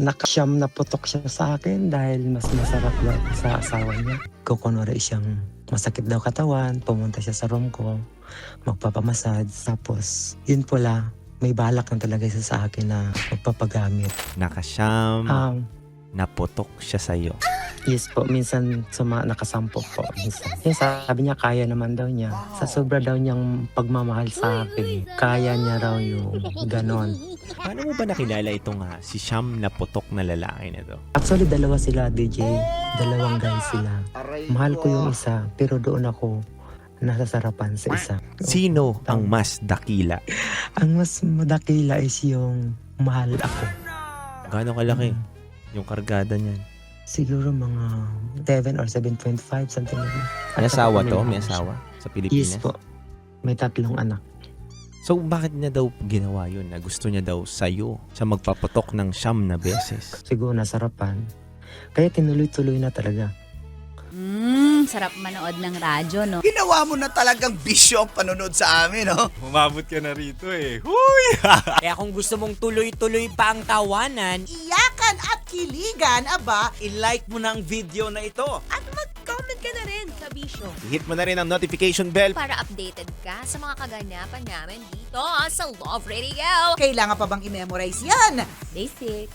Nakasyam na putok siya sa akin dahil mas masarap daw sa asawa niya. Kukunwari siyang masakit daw katawan, pumunta siya sa room ko, magpapamassage. Tapos, yun pala, may balak na talaga siya sa akin na magpapagamit. Nakasyam, Um, naputok siya sa'yo. yes po, minsan nakasampo po. Minsan. Yung sabi niya, kaya naman daw niya. Sa sobra daw niyang pagmamahal sa akin, kaya niya raw yung ganon. Paano mo ba nakilala itong si Siyam na putok na lalaki na to? Actually, dalawa sila, DJ. Dalawang guys sila. Mahal ko yung isa, pero doon ako nasasarapan sa isa. Sino ang mas dakila? Ang mas madakila is yung mahal ako. Gaano kalaki yung kargada niyan? Siguro mga 7 or 7.5, something like that. May asawa to? At May siya. asawa sa Pilipinas? Yes po. May 3 anak. So bakit niya daw ginawa yun? Na gusto niya daw sa'yo siya magpaputok ng 9 na beses? Siguro nasarapan. Kaya tinuloy-tuloy na talaga. Sarap manood ng radyo, no? Ginawa mo na talagang bisyo ang panonood sa amin, no? Umabot ka na rito eh. Huy! Kaya kung gusto mong tuloy-tuloy pa ang tawanan, Iyakan at kiligan, aba, i-like mo na ang video na ito. At mag-comment ka na rin sa Bisyo Hit mo na rin ang notification bell. para updated ka sa mga kaganapan namin dito sa Love Radio. kailangan pa bang i-memorize yan? Basic.